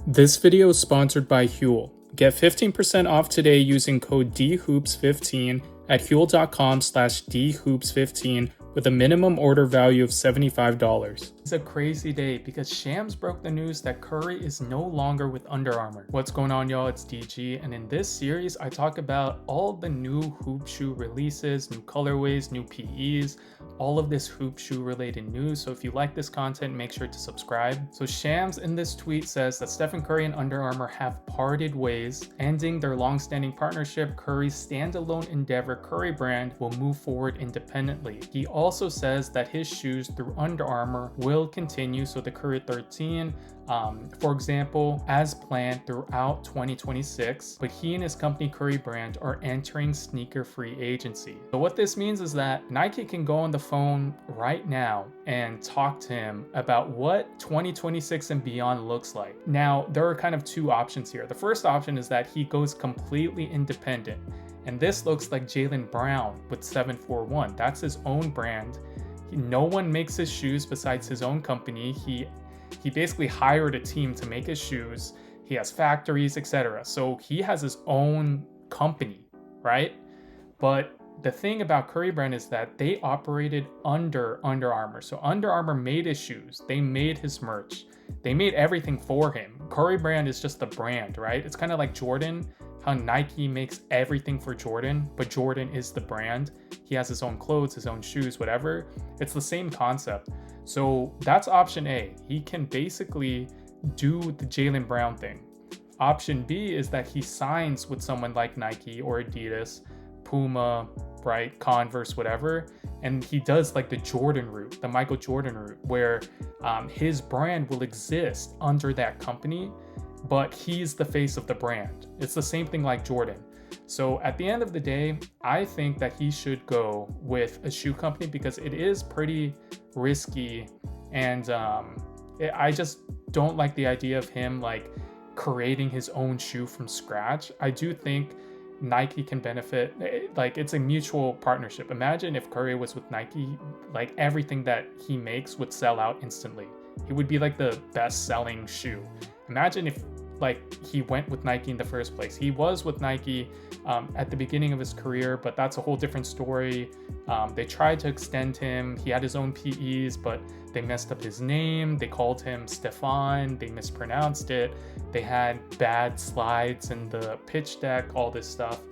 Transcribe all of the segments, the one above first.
This video is sponsored by Huel. Get 15% off today using code DHOOPS15 at huel.com/DHOOPS15 with a minimum order value of $75. It's a crazy day because Shams broke the news that Curry is no longer with Under Armour. What's going on, y'all? It's DG, and in this series I talk about all the new hoop shoe releases, new colorways, new PEs, all of this hoop shoe related news. So if you like this content, make sure to subscribe. So Shams in this tweet says that Stephen Curry and Under Armour have parted ways, ending their long-standing partnership. Curry's standalone endeavor Curry brand will move forward independently. He also says that his shoes through Under Armour will continue, so the Curry 13 for example, as planned throughout 2026, but he and his company Curry brand are entering sneaker free agency. So what this means is that Nike can go on the phone right now and talk to him about what 2026 and beyond looks like. Now, there are kind of two options here. The first option is that he goes completely independent, and this looks like Jaylen Brown with 741. That's his own brand. No one makes his shoes besides his own company. He basically hired a team to make his shoes. He has factories, etc. So he has his own company, right? But the thing about Curry brand is that they operated under Under Armour. So Under Armour made his shoes. They made his merch. They made everything for him. Curry brand is just the brand, right? It's kind of like Jordan, how Nike makes everything for Jordan, but Jordan is the brand. He has his own clothes, his own shoes, whatever. It's the same concept. So that's option A. He can basically do the Jaylen Brown thing. Option B is that he signs with someone like Nike or Adidas, Puma, right, Converse, whatever, and he does like the Jordan route, the Michael Jordan route, where his brand will exist under that company, but he's the face of the brand. It's the same thing like Jordan. So at the end of the day, I think that he should go with a shoe company because it is pretty risky, and I just don't like the idea of him like creating his own shoe from scratch. I do think Nike can benefit, like it's a mutual partnership. Imagine if Curry was with Nike, like everything that he makes would sell out instantly. He would be like the best selling shoe. Imagine if like he went with Nike in the first place. He was with Nike at the beginning of his career, but that's a whole different story. They tried to extend him. He had his own PEs, but they messed up his name. They called him Stefan. They mispronounced it. They had bad slides in the pitch deck, all this stuff.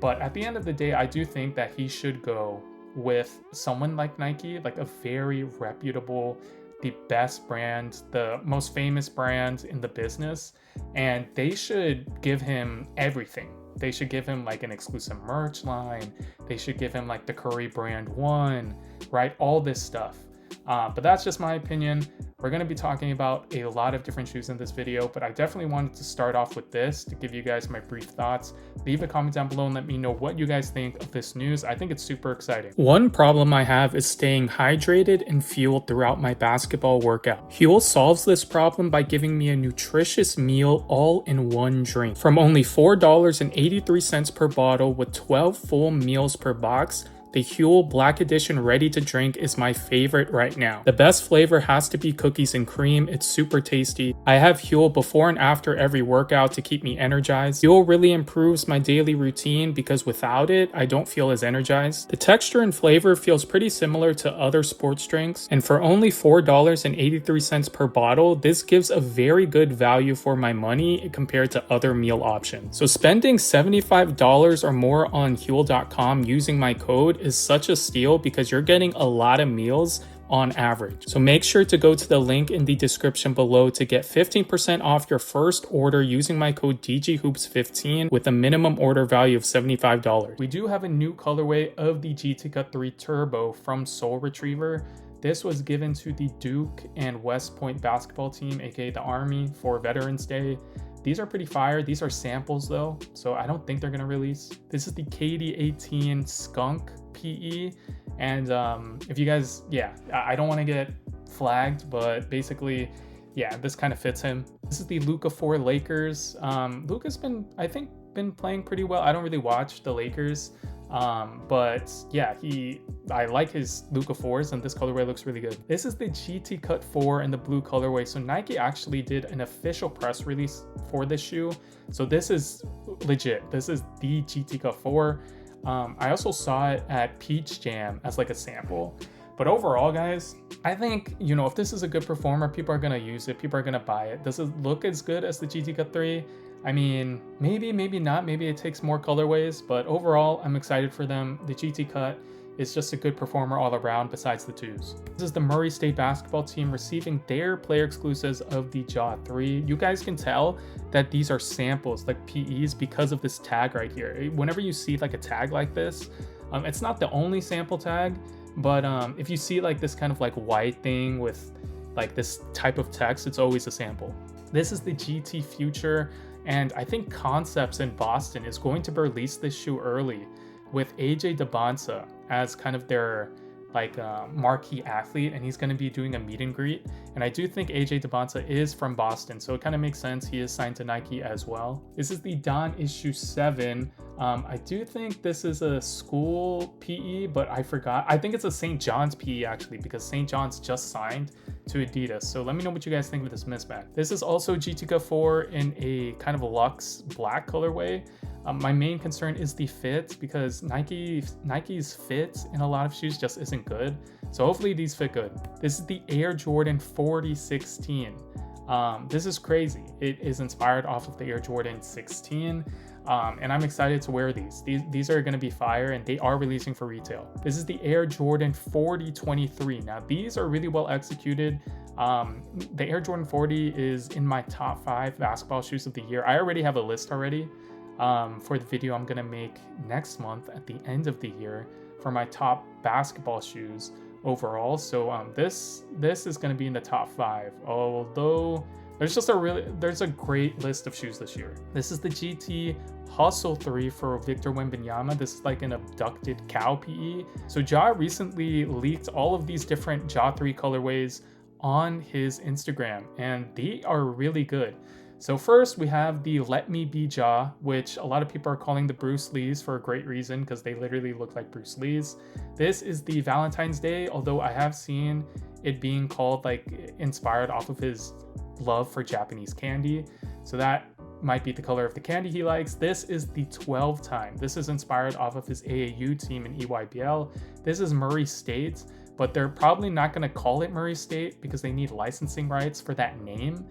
But at the end of the day, I do think that he should go with someone like Nike, like a very reputable, the best brand, the most famous brand in the business, and they should give him everything. They should give him like an exclusive merch line. They should give him like the Curry brand one, right? All this stuff. But that's just my opinion. We're going to be talking about a lot of different shoes in this video, but I definitely wanted to start off with this to give you guys my brief thoughts. Leave a comment down below and let me know what you guys think of this news. I think it's super exciting. One problem I have is staying hydrated and fueled throughout my basketball workout. Huel solves this problem by giving me a nutritious meal all in one drink. From only $4.83 per bottle with 12 full meals per box, the Huel Black Edition Ready to Drink is my favorite right now. The best flavor has to be cookies and cream. It's super tasty. I have Huel before and after every workout to keep me energized. Huel really improves my daily routine because without it, I don't feel as energized. The texture and flavor feels pretty similar to other sports drinks, and for only $4.83 per bottle, this gives a very good value for my money compared to other meal options. So spending $75 or more on Huel.com using my code is such a steal because you're getting a lot of meals on average. So make sure to go to the link in the description below to get 15% off your first order using my code DGHOOPS15 with a minimum order value of $75. We do have a new colorway of the GT Cut 3 Turbo from Soul Retriever. This was given to the Duke and West Point basketball team, aka the Army, for Veterans Day. These are pretty fire. These are samples though, so I don't think they're gonna release. This is the KD18 Skunk PE, and if you guys, I don't want to get flagged, but basically, this kind of fits him. This is the Luka 4 Lakers. Luka's been, I think, been playing pretty well. I don't really watch the Lakers. But yeah, I like his Luka 4s, and this colorway looks really good. This is the GT Cut 4 in the blue colorway. So Nike actually did an official press release for this shoe. So this is legit. This is the GT Cut 4. I also saw it at Peach Jam as like a sample. But overall, guys, I think, you know, if this is a good performer, people are going to use it. People are going to buy it. Does it look as good as the GT Cut 3? I mean, maybe, maybe not. Maybe it takes more colorways. But overall, I'm excited for them. The GT Cut is just a good performer all around besides the 2s. This is the Murray State basketball team receiving their player exclusives of the Jaw 3. You guys can tell that these are samples, like PEs, because of this tag right here. Whenever you see like a tag like this, it's not the only sample tag, but if you see like this kind of like white thing with like this type of text, it's always a sample. This is the GT Future, and I think Concepts in Boston is going to release this shoe early with AJ DeBonsa as kind of their like marquee athlete, and he's going to be doing a meet and greet. And I do think AJ DeBonsa is from Boston, so it kind of makes sense. He is signed to Nike as well. This is the Don issue 7. I do think this is a school PE, but I forgot. I think it's a St. John's PE actually, because St. John's just signed to Adidas. So let me know what you guys think of this mismatch. This is also GT Cut 4 in a kind of a luxe black colorway. My main concern is the fit, because Nike's fit in a lot of shoes just isn't good. So hopefully these fit good. This is the Air Jordan 4016. This is crazy. It is inspired off of the Air Jordan 16. And I'm excited to wear these. These are going to be fire, and they are releasing for retail. This is the Air Jordan 4023. Now these are really well executed. The Air Jordan 40 is in my top 5 basketball shoes of the year. I already have a list already for the video I'm going to make next month at the end of the year for my top basketball shoes overall. So this is going to be in the top 5, although there's a great list of shoes this year. This is the GT Hustle 3 for Victor Wembanyama. This is like an abducted cow PE. So Ja recently leaked all of these different Ja 3 colorways on his Instagram, and they are really good. So first we have the Let Me Be Ja, which a lot of people are calling the Bruce Lees for a great reason, because they literally look like Bruce Lees. This is the Valentine's Day, although I have seen it being called like inspired off of his love for Japanese candy. So that might be the color of the candy he likes. This is the 12 time. This is inspired off of his AAU team in EYBL. This is Murray State, but they're probably not going to call it Murray State because they need licensing rights for that name.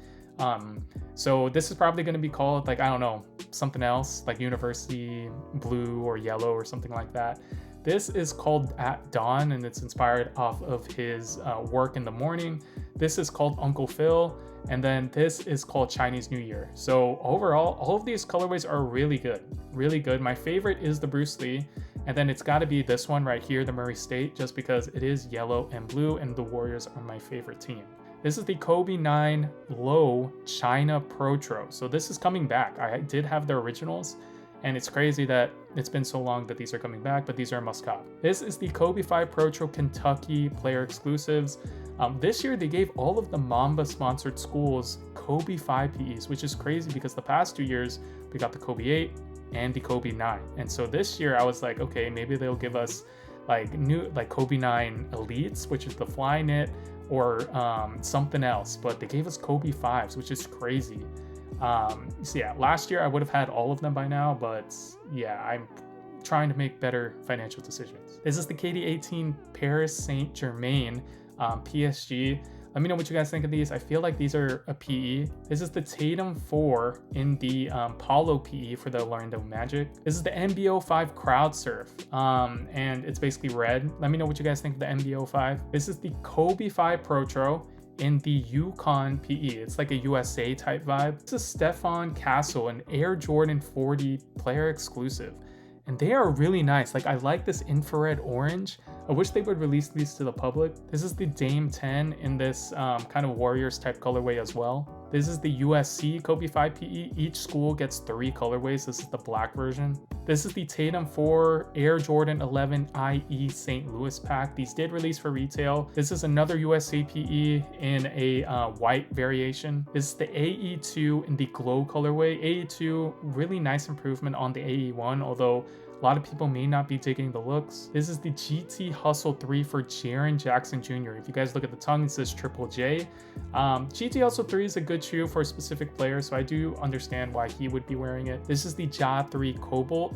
So this is probably going to be called like, I don't know, something else like University Blue or Yellow or something like that. This is called At Dawn, and it's inspired off of his work in the morning. This is called Uncle Phil, and then this is called Chinese New Year. So overall, all of these colorways are really good, really good. My favorite is the Bruce Lee, and then it's got to be this one right here, the Murray State, just because it is yellow and blue, and the Warriors are my favorite team. This is the Kobe 9 Low China Protro. So this is coming back. I did have the originals, and it's crazy that it's been so long that these are coming back, but these are a must cop. This is the Kobe 5 Protro Kentucky player exclusives. This year they gave all of the Mamba sponsored schools Kobe 5 PEs, which is crazy because the past 2 years we got the Kobe 8 and the Kobe 9. And so this year I was like, okay, maybe they'll give us like new like Kobe 9 Elites, which is the fly knit, or something else, but they gave us Kobe 5s, which is crazy. So yeah, last year I would have had all of them by now, but yeah, I'm trying to make better financial decisions. This is the KD18 Paris Saint-Germain PSG. Let me know what you guys think of these. I feel like these are a PE. This is the Tatum 4 in the Polo PE for the Orlando Magic. This is the MBO 5 Crowd Surf, and it's basically red. Let me know what you guys think of the MBO 5. This is the Kobe 5 Protro in the Yukon PE. It's like a USA type vibe. This is Stefan Castle, an Air Jordan 40 player exclusive, and they are really nice. Like, I like this infrared orange. I wish they would release these to the public. This is the Dame 10 in this kind of Warriors type colorway as well. This is the USC Kobe 5 PE. Each school gets 3 colorways. This is the black version. This is the Tatum 4 Air Jordan 11 IE St. Louis pack. These did release for retail. This is another USA PE in a white variation. This is the AE2 in the glow colorway. AE2, really nice improvement on the AE1, although A lot of people may not be digging the looks. This is the GT Hustle 3 for Jaren Jackson Jr. If you guys look at the tongue, it says Triple J. GT Hustle 3 is a good shoe for a specific player, so I do understand why he would be wearing it. This is the Ja 3 Cobalt.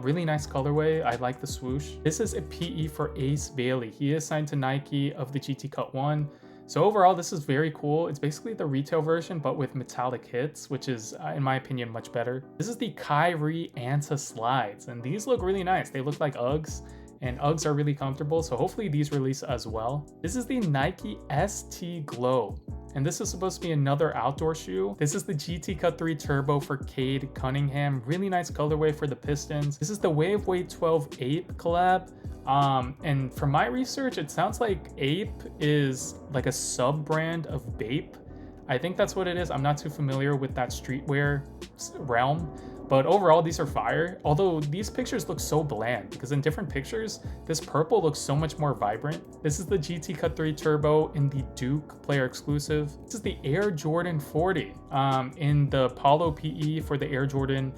Really nice colorway. I like the swoosh. This is a PE for Ace Bailey. He is signed to Nike of the GT Cut 1. So overall, this is very cool. It's basically the retail version, but with metallic hits, which is, in my opinion, much better. This is the Kyrie Anta slides, and these look really nice. They look like Uggs, and Uggs are really comfortable, so hopefully these release as well. This is the Nike ST Glow, and this is supposed to be another outdoor shoe. This is the GT Cut 3 Turbo for Cade Cunningham. Really nice colorway for the Pistons. This is the Wave Weight 12 Ape collab. And from my research, it sounds like Ape is like a sub-brand of Bape. I think that's what it is. I'm not too familiar with that streetwear realm, but overall these are fire. Although these pictures look so bland because in different pictures, this purple looks so much more vibrant. This is the GT Cut 3 Turbo in the Duke player exclusive. This is the Air Jordan 40 in the Polo PE for the Air Jordan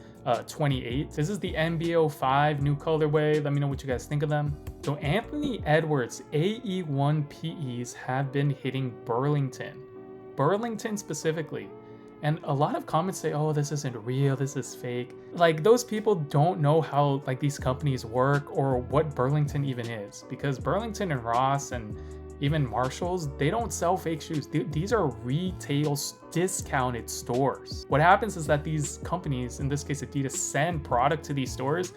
28. This is the MBO 5 new colorway. Let me know what you guys think of them. So Anthony Edwards AE1 PEs have been hitting Burlington specifically. And a lot of comments say, oh, this isn't real, this is fake. Like, those people don't know how like these companies work or what Burlington even is, because Burlington and Ross and even Marshalls, they don't sell fake shoes. These are retail discounted stores. What happens is that these companies, in this case Adidas, send product to these stores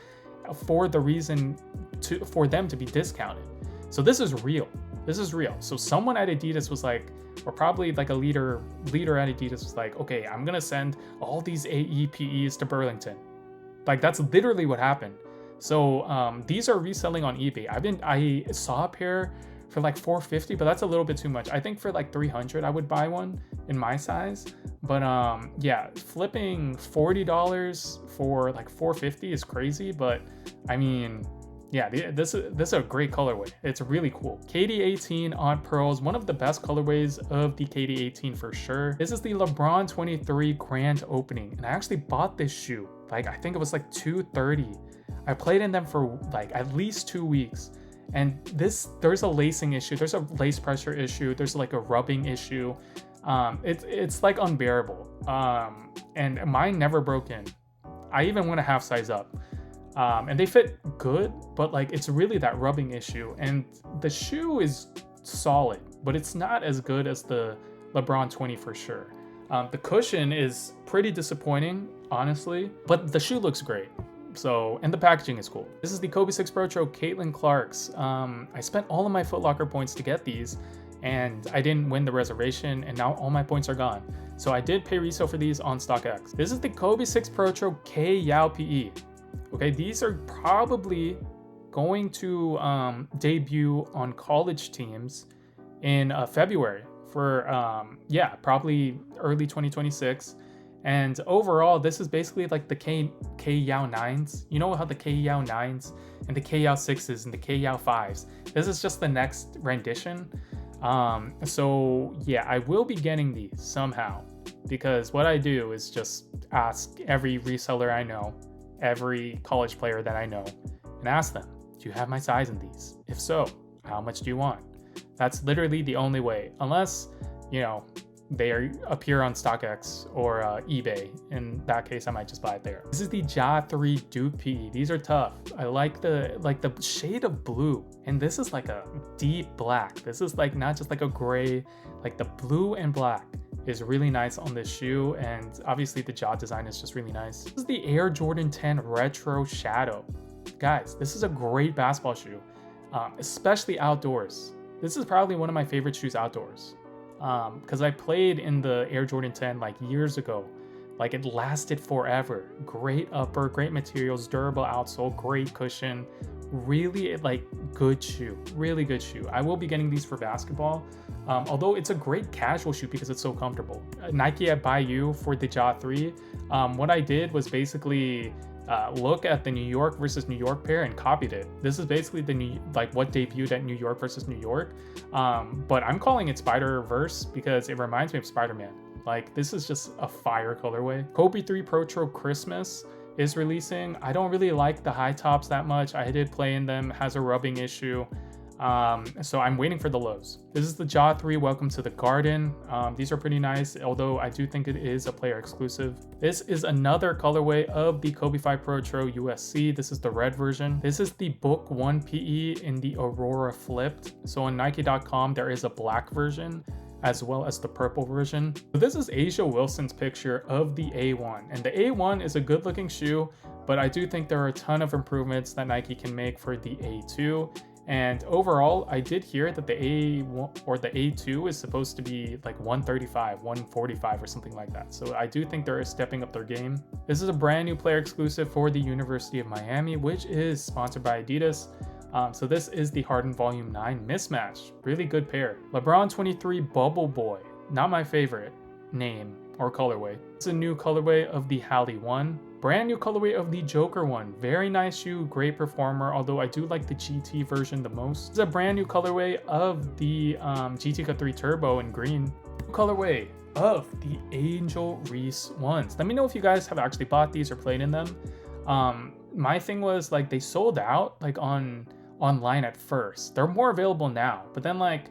for the reason for them to be discounted. So this is real. This is real. So someone at Adidas was like, or probably like a leader at Adidas was like, okay, I'm gonna send all these AEPEs to Burlington. Like, that's literally what happened. So these are reselling on eBay. I saw a pair for like $450, but that's a little bit too much. I think for like $300 I would buy one in my size. But yeah, flipping $40 for like $450 is crazy. But I mean, yeah, this is a great colorway. It's really cool. KD18 on pearls, one of the best colorways of the KD18 for sure. This is the LeBron 23 grand opening, and I actually bought this shoe. Like, I think it was like $230. I played in them for like at least 2 weeks. And there's a lacing issue, there's a lace pressure issue, there's like a rubbing issue. It's like unbearable. And mine never broke in. I even went a half size up. And they fit good, but like it's really that rubbing issue. And the shoe is solid, but it's not as good as the LeBron 20 for sure. The cushion is pretty disappointing, honestly, but the shoe looks great. So, and the packaging is cool. This is the Kobe 6 Pro Caitlin Clark's. I spent all of my Foot Locker points to get these, and I didn't win the reservation, and now all my points are gone. So I did pay resale for these on StockX. This is the Kobe 6 Pro K Yao PE. Okay, these are probably going to debut on college teams in February for, yeah, probably early 2026. And overall, this is basically like the K Yao 9s. You know how the K Yao 9s and the K Yao 6s and the K Yao 5s. This is just the next rendition. So yeah, I will be getting these somehow, because what I do is just ask every reseller I know, every college player that I know, and ask them, do you have my size in these? If so, how much do you want? That's literally the only way, unless, you know, they appear on StockX or eBay. In that case, I might just buy it there. This is the Ja 3 Duke PE. These are tough. I like the shade of blue, and this is like a deep black. This is like not just like a gray, like the blue and black is really nice on this shoe, and obviously the Ja design is just really nice. This is the Air Jordan 10 Retro Shadow. Guys, this is a great basketball shoe, especially outdoors. This is probably one of my favorite shoes outdoors. Because I played in the Air Jordan 10 like years ago. Like, it lasted forever. Great upper, great materials, durable outsole, great cushion. Really like good shoe, really good shoe. I will be getting these for basketball. Although it's a great casual shoe because it's so comfortable. Nike at Bayou for the Ja 3. What I did was basically look at the New York versus New York pair and copied it. This is basically what debuted at New York versus New York. But I'm calling it Spider-Verse because it reminds me of Spider-Man. Like, this is just a fire colorway. Kobe 3 Pro Christmas. is releasing. I don't really like the high tops that much. I did play in them, has a rubbing issue. So I'm waiting for the lows. This is the Jaw 3 Welcome to the Garden. These are pretty nice, although I do think it is a player exclusive. This is another colorway of the Kobe 5 Pro Tro USC. This is the red version. This is the Book 1 PE in the Aurora flipped. So on Nike.com, there is a black version as well as the purple version. So this is Asia Wilson's picture of the A1. And the A1 is a good looking shoe, but I do think there are a ton of improvements that Nike can make for the A2. And overall, I did hear that the A1 or the A2 is supposed to be like 135, 145 or something like that. So I do think they're stepping up their game. This is a brand new player exclusive for the University of Miami, which is sponsored by Adidas. So this is the Harden Volume 9 Mismatch. Really good pair. LeBron 23 Bubble Boy. Not my favorite name or colorway. It's a new colorway of the Halle 1. Brand new colorway of the Joker 1. Very nice shoe, great performer, although I do like the GT version the most. It's a brand new colorway of the GT Cut 3 Turbo in green. Colorway of the Angel Reese ones. Let me know if you guys have actually bought these or played in them. My thing was like they sold out like online at first. They're more available now, but then like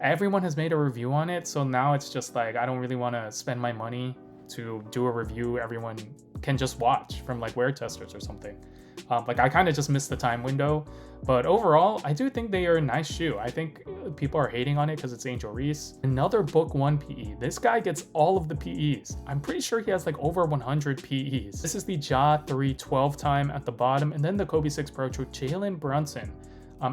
everyone has made a review on it, so now it's just like I don't really want to spend my money to do a review everyone can just watch from like wear testers or something. Like I kind of just missed the time window, but overall I do think they are a nice shoe. I think people are hating on it because it's Angel Reese. Another Book 1 PE. This guy gets all of the PEs. I'm pretty sure he has like over 100 PEs. This is the Ja 3 12 time at the bottom, and then the Kobe 6 Pro Tro Jalen Brunson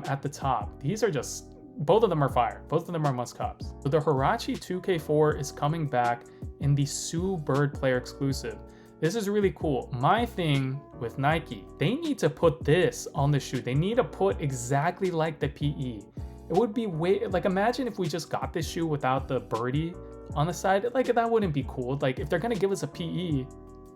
at the top. These are just, both of them are fire. Both of them are must cops. So the Huarache 2K4 is coming back in the Sue Bird player exclusive. This is really cool. My thing with Nike, they need to put this on the shoe. They need to put exactly like the PE. It would be way, like imagine if we just got this shoe without the birdie on the side. Like that wouldn't be cool. Like if they're gonna give us a PE,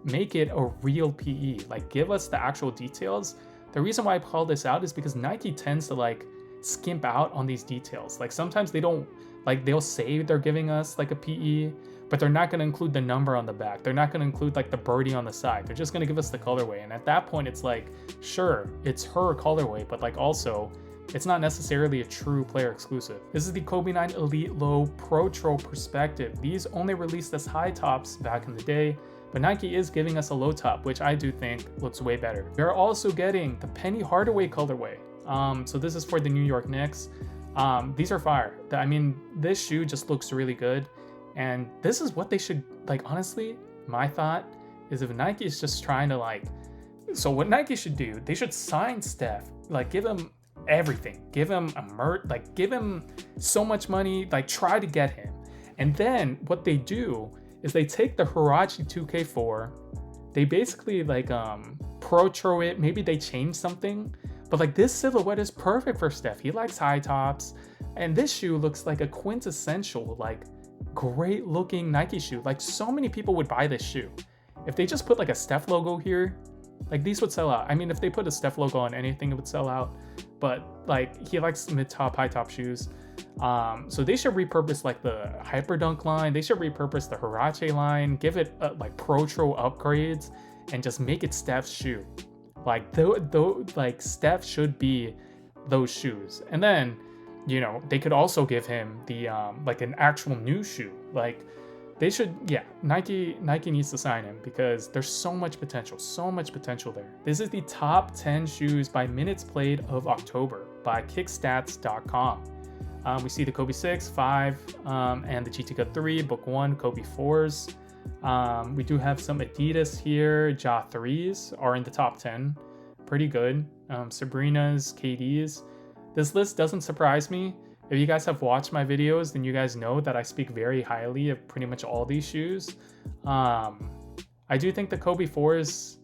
make it a real PE. Like give us the actual details. The reason why I call this out is because Nike tends to like skimp out on these details. Like sometimes they don't, like they'll say they're giving us like a PE, but they're not going to include the number on the back. They're not going to include like the birdie on the side. They're just going to give us the colorway. And at that point, it's like, sure, it's her colorway, but like also, it's not necessarily a true player exclusive. This is the Kobe 9 Elite Low Pro Tro Perspective. These only released as high tops back in the day, but Nike is giving us a low top, which I do think looks way better. We're also getting the Penny Hardaway colorway. So this is for the New York Knicks. These are fire. I mean, this shoe just looks really good. And this is what they should, like, honestly, my thought is if Nike is just trying to like, so what Nike should do, they should sign Steph, like give him everything, give him a like give him so much money, like try to get him. And then what they do is they take the Huarache 2K4, they basically like Pro Tro it, maybe they change something, but like this silhouette is perfect for Steph. He likes high tops, and this shoe looks like a quintessential, like great looking Nike shoe. Like so many people would buy this shoe. If they just put like a Steph logo here, like these would sell out. I mean, if they put a Steph logo on anything, it would sell out. But like he likes mid-top, high-top shoes. So they should repurpose like the Hyperdunk line. They should repurpose the Huarache line, give it like Pro Tro upgrades, and just make it Steph's shoe. Like like Steph should be those shoes. And then, you know, they could also give him the like an actual new shoe. Like they should, yeah, Nike needs to sign him because there's so much potential there. This is the top 10 shoes by minutes played of October by kickstats.com. We see the Kobe 6, 5, and the GT Cut 3, Book 1, Kobe 4s. We do have some Adidas here. Ja 3s are in the top 10. Pretty good. Sabrina's, KD's. This list doesn't surprise me. If you guys have watched my videos, then you guys know that I speak very highly of pretty much all these shoes. I do think the Kobe 4s,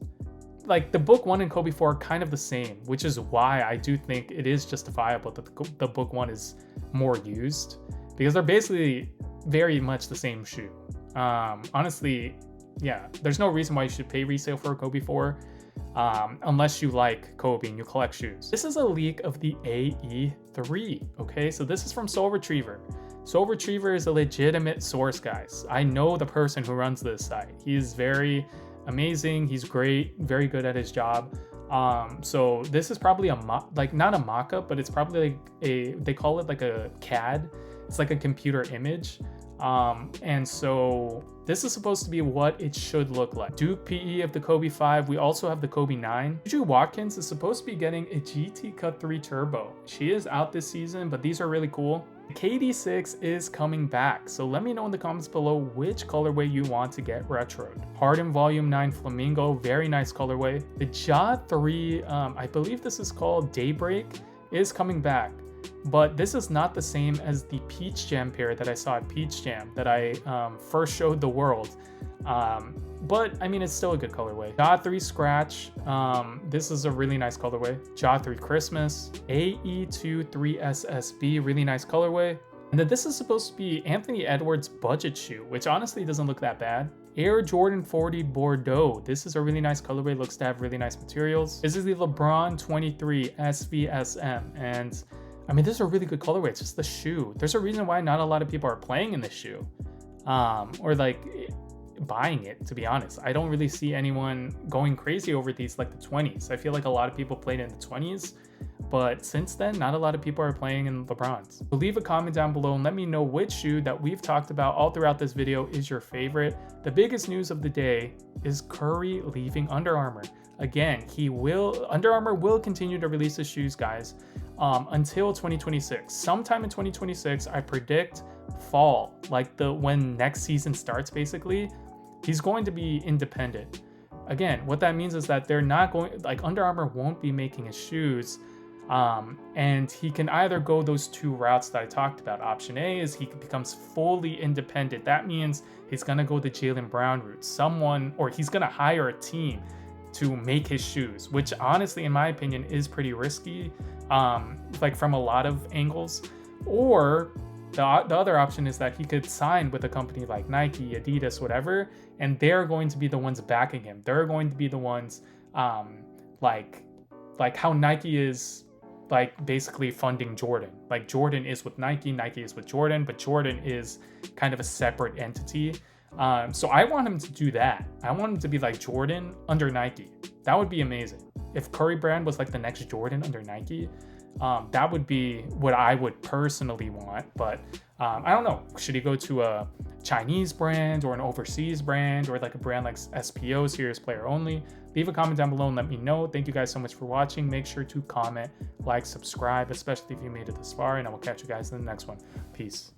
like the Book 1 and Kobe 4 are kind of the same, which is why I do think it is justifiable that the Book 1 is more used, because they're basically very much the same shoe. Honestly, yeah, there's no reason why you should pay resale for a Kobe 4 unless you like Kobe and you collect shoes. This is a leak of the AE3, okay? So this is from Soul Retriever. Soul Retriever is a legitimate source, guys. I know the person who runs this site. He's very, amazing. He's great, very good at his job. So this is probably like not a mock-up, but it's probably like they call it like a CAD. It's like a computer image. And so this is supposed to be what it should look like. Duke PE of the Kobe 5. We also have the Kobe 9. Juju Watkins is supposed to be getting a GT Cut 3 Turbo. She is out this season, but these are really cool. The KD6 is coming back, so let me know in the comments below which colorway you want to get retroed. Harden Volume 9 Flamingo, very nice colorway. The Ja 3, I believe this is called Daybreak, is coming back. But this is not the same as the Peach Jam pair that I saw at Peach Jam that I first showed the world. But I mean, it's still a good colorway. Ja 3 Scratch, this is a really nice colorway. Ja 3 Christmas, AE2 3SSB, really nice colorway. And then this is supposed to be Anthony Edwards' budget shoe, which honestly doesn't look that bad. Air Jordan 40 Bordeaux. This is a really nice colorway, looks to have really nice materials. This is the LeBron 23 SVSM, and I mean, this is a really good colorway. It's just the shoe. There's a reason why not a lot of people are playing in this shoe, or like buying it, to be honest. I don't really see anyone going crazy over these like the 20s. I feel like a lot of people played in the 20s, but since then, not a lot of people are playing in LeBrons. So leave a comment down below and let me know which shoe that we've talked about all throughout this video is your favorite. The biggest news of the day is Curry leaving Under Armour. Again, Under Armour will continue to release his shoes, guys, until 2026. Sometime in 2026, I predict fall, like when next season starts, basically, he's going to be independent. Again, what that means is that they're not going, like Under Armour won't be making his shoes, and he can either go those two routes that I talked about. Option A is he becomes fully independent. That means he's gonna go the Jaylen Brown route, or he's gonna hire a team to make his shoes, which honestly, in my opinion, is pretty risky, like from a lot of angles. Or the other option is that he could sign with a company like Nike, Adidas, whatever, and they're going to be the ones backing him. They're going to be the ones, like how Nike is like basically funding Jordan. Like Jordan is with Nike, Nike is with Jordan, but Jordan is kind of a separate entity. So I want him to do that. I want him to be like Jordan under Nike. That would be amazing. If Curry Brand was like the next Jordan under Nike, that would be what I would personally want. But I don't know. Should he go to a Chinese brand or an overseas brand or like a brand like SPO, Serious Player Only? Leave a comment down below and let me know. Thank you guys so much for watching. Make sure to comment, like, subscribe, especially if you made it this far, and I will catch you guys in the next one. Peace.